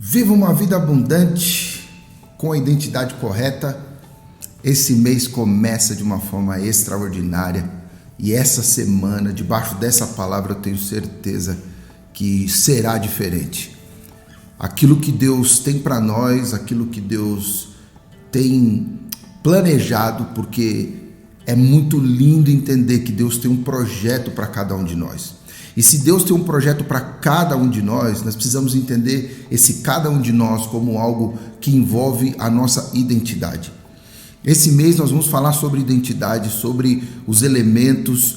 Viva uma vida abundante com a identidade correta. Esse mês começa de uma forma extraordinária e essa semana, debaixo dessa palavra, eu tenho certeza que será diferente. Aquilo que Deus tem para nós, aquilo que Deus tem planejado, porque é muito lindo entender que Deus tem um projeto para cada um de nós. E se Deus tem um projeto para cada um de nós precisamos entender esse cada um de nós como algo que envolve a nossa identidade. Esse mês nós vamos falar sobre identidade, sobre os elementos,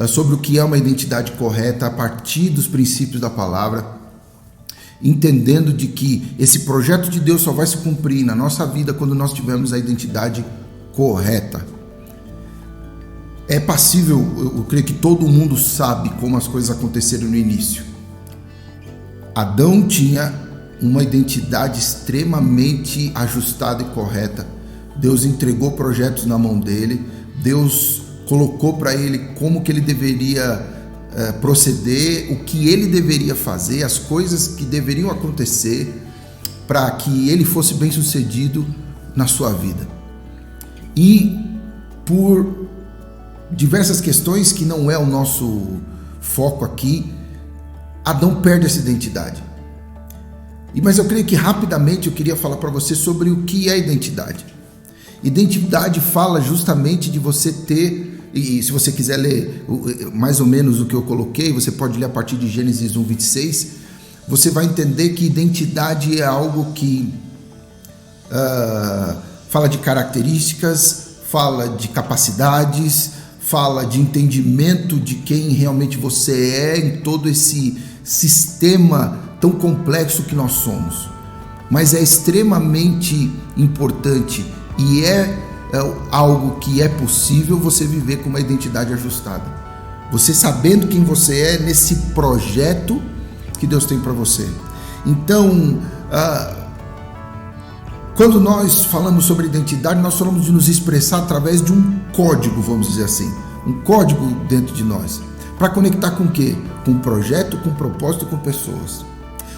sobre o que é uma identidade correta a partir dos princípios da palavra, entendendo de que esse projeto de Deus só vai se cumprir na nossa vida quando nós tivermos a identidade correta. É passível, eu creio que todo mundo sabe como as coisas aconteceram no início. Adão tinha uma identidade extremamente ajustada e correta. Deus entregou projetos na mão dele, Deus colocou para ele como que ele deveria proceder, o que ele deveria fazer, as coisas que deveriam acontecer para que ele fosse bem-sucedido na sua vida. E por diversas questões que não é o nosso foco aqui, Adão perde essa identidade. Mas eu creio que rapidamente eu queria falar para você sobre o que é identidade. Identidade fala justamente de você ter, e se você quiser ler mais ou menos o que eu coloquei, você pode ler a partir de Gênesis 1:26, você vai entender que identidade é algo que fala de características, fala de capacidades, fala de entendimento de quem realmente você é em todo esse sistema tão complexo que nós somos. Mas é extremamente importante e é algo que é possível você viver com uma identidade ajustada. Você sabendo quem você é nesse projeto que Deus tem para você. Então, quando nós falamos sobre identidade, nós falamos de nos expressar através de um código, vamos dizer assim, um código dentro de nós, para conectar com o quê? Com um projeto, com um propósito, com pessoas.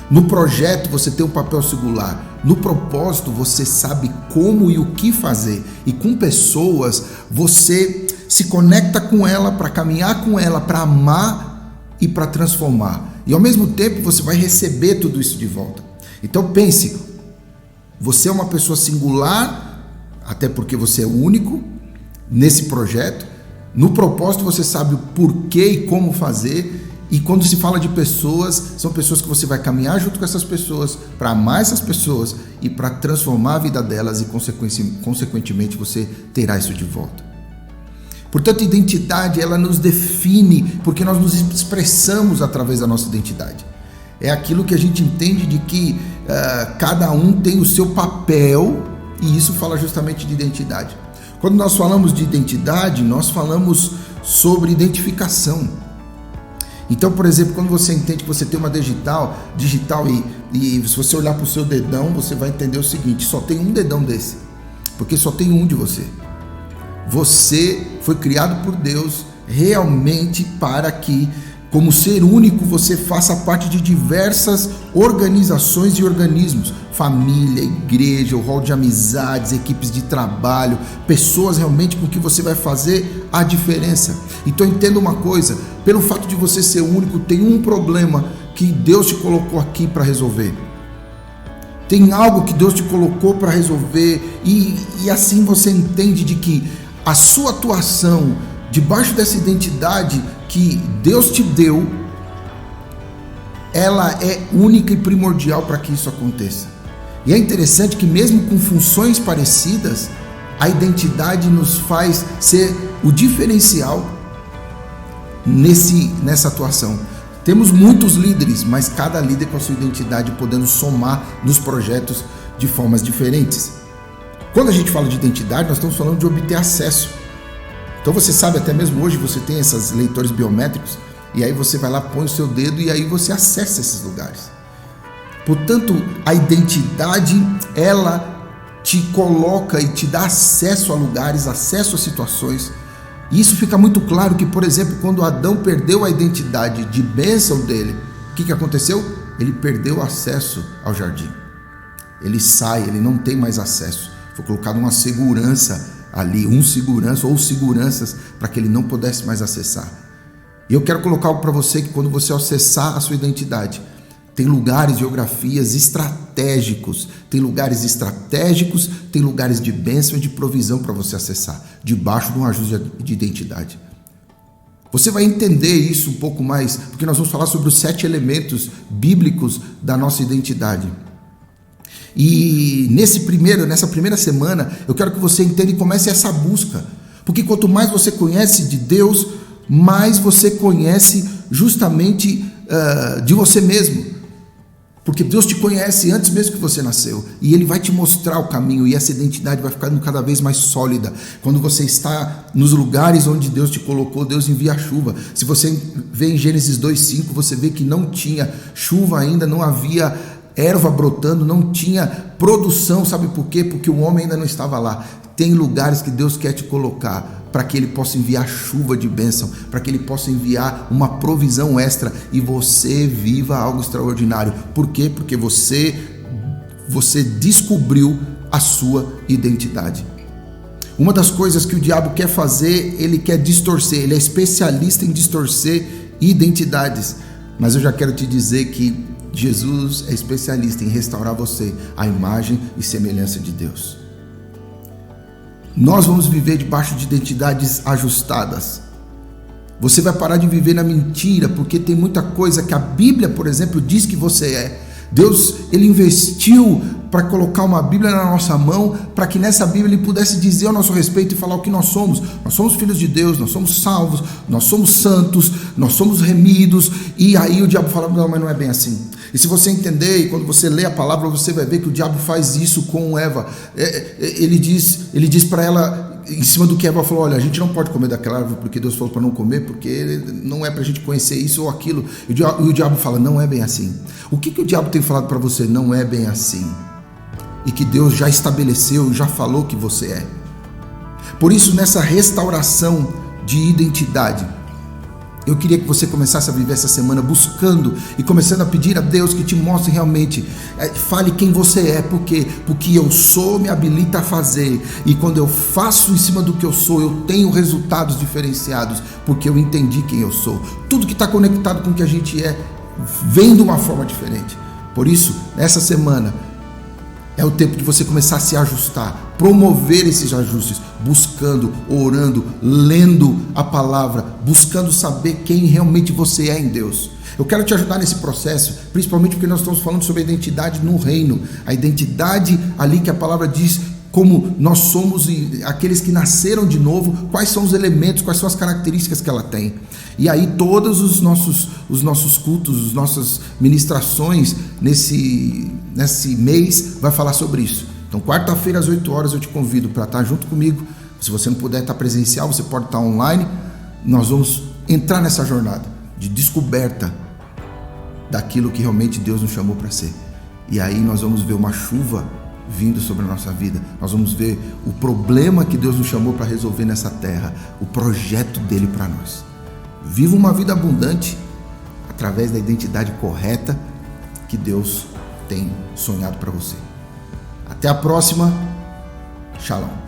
No projeto você tem um papel singular, no propósito você sabe como e o que fazer, e com pessoas você se conecta com ela para caminhar com ela, para amar e para transformar, e ao mesmo tempo você vai receber tudo isso de volta. Então pense, você é uma pessoa singular, até porque você é único nesse projeto. No propósito você sabe o porquê e como fazer. E quando se fala de pessoas, são pessoas que você vai caminhar junto com essas pessoas, para amar essas pessoas e para transformar a vida delas e consequentemente você terá isso de volta. Portanto, identidade, ela nos define, porque nós nos expressamos através da nossa identidade. É aquilo que a gente entende de que cada um tem o seu papel, e isso fala justamente de identidade. Quando nós falamos de identidade, nós falamos sobre identificação. Então, por exemplo, quando você entende que você tem uma digital e se você olhar para o seu dedão, você vai entender o seguinte: só tem um dedão desse, porque só tem um de você. Você foi criado por Deus realmente para que, como ser único, você faça parte de diversas organizações e organismos, família, igreja, o rol de amizades, equipes de trabalho, pessoas realmente com que você vai fazer a diferença. Então entenda uma coisa, pelo fato de você ser único, tem um problema que Deus te colocou aqui para resolver. Tem algo que Deus te colocou para resolver e assim você entende de que a sua atuação debaixo dessa identidade que Deus te deu, ela é única e primordial para que isso aconteça. E é interessante que mesmo com funções parecidas, a identidade nos faz ser o diferencial nessa atuação. Temos muitos líderes, mas cada líder com a sua identidade podendo somar nos projetos de formas diferentes. Quando a gente fala de identidade, nós estamos falando de obter acesso. Então você sabe, até mesmo hoje você tem esses leitores biométricos, e aí você vai lá, põe o seu dedo e aí você acessa esses lugares. Portanto, a identidade, ela te coloca e te dá acesso a lugares, acesso a situações. E isso fica muito claro que, por exemplo, quando Adão perdeu a identidade de bênção dele, o que aconteceu? Ele perdeu acesso ao jardim. ele sai, ele não tem mais acesso. Foi colocado uma segurança ali, um segurança ou seguranças para que ele não pudesse mais acessar. E eu quero colocar algo para você, que quando você acessar a sua identidade, tem lugares, geografias estratégicos, tem lugares de bênção e de provisão para você acessar, debaixo de um ajuste de identidade. Você vai entender isso um pouco mais, porque nós vamos falar sobre os 7 elementos bíblicos da nossa identidade. E nessa primeira semana, eu quero que você entenda e comece essa busca, porque quanto mais você conhece de Deus, mais você conhece justamente de você mesmo. Porque Deus te conhece antes mesmo que você nasceu, e Ele vai te mostrar o caminho, e essa identidade vai ficando cada vez mais sólida. Quando você está nos lugares onde Deus te colocou, Deus envia a chuva. Se você vê em Gênesis 2:5, você vê que não tinha chuva ainda, não havia erva brotando, não tinha produção. Sabe por quê? Porque o homem ainda não estava lá. Tem lugares que Deus quer te colocar para que Ele possa enviar chuva de bênção, para que Ele possa enviar uma provisão extra e você viva algo extraordinário. Por quê? Porque você descobriu a sua identidade. Uma das coisas que o diabo quer fazer, ele quer distorcer, ele é especialista em distorcer identidades. Mas eu já quero te dizer que Jesus é especialista em restaurar você à imagem e semelhança de Deus. Nós vamos viver debaixo de identidades ajustadas. Você vai parar de viver na mentira, porque tem muita coisa que a Bíblia, por exemplo, diz que você é. Deus, Ele investiu para colocar uma Bíblia na nossa mão, para que nessa Bíblia Ele pudesse dizer ao nosso respeito e falar o que nós somos. Nós somos filhos de Deus, nós somos salvos, nós somos santos, nós somos remidos. E aí o diabo fala, não, mas não é bem assim. E se você entender, e quando você lê a palavra, você vai ver que o diabo faz isso com Eva. Ele diz para ela, em cima do que Eva falou, olha, a gente não pode comer daquela árvore porque Deus falou para não comer, porque não é para a gente conhecer isso ou aquilo. E o diabo fala, não é bem assim. O que o diabo tem falado para você? Não é bem assim. E que Deus já estabeleceu, já falou que você é. Por isso, nessa restauração de identidade, eu queria que você começasse a viver essa semana buscando e começando a pedir a Deus que te mostre realmente, fale quem você é, porque eu sou, me habilita a fazer, e quando eu faço em cima do que eu sou, eu tenho resultados diferenciados, porque eu entendi quem eu sou. Tudo que está conectado com o que a gente é, vem de uma forma diferente. Por isso, nessa semana, é o tempo de você começar a se ajustar, promover esses ajustes, buscando, orando, lendo a palavra, buscando saber quem realmente você é em Deus. Eu quero te ajudar nesse processo, principalmente porque nós estamos falando sobre a identidade no reino, a identidade ali que a palavra diz como nós somos aqueles que nasceram de novo, quais são os elementos, quais são as características que ela tem. E aí todos os nossos cultos, as nossas ministrações nesse mês vai falar sobre isso. Então quarta-feira às 8 horas eu te convido para estar junto comigo. Se você não puder estar presencial, você pode estar online. Nós vamos entrar nessa jornada de descoberta daquilo que realmente Deus nos chamou para ser. E aí nós vamos ver uma chuva vindo sobre a nossa vida. Nós vamos ver o problema que Deus nos chamou para resolver nessa terra, o projeto dele para nós. Viva uma vida abundante através da identidade correta que Deus tem sonhado para você. Até a próxima. Shalom.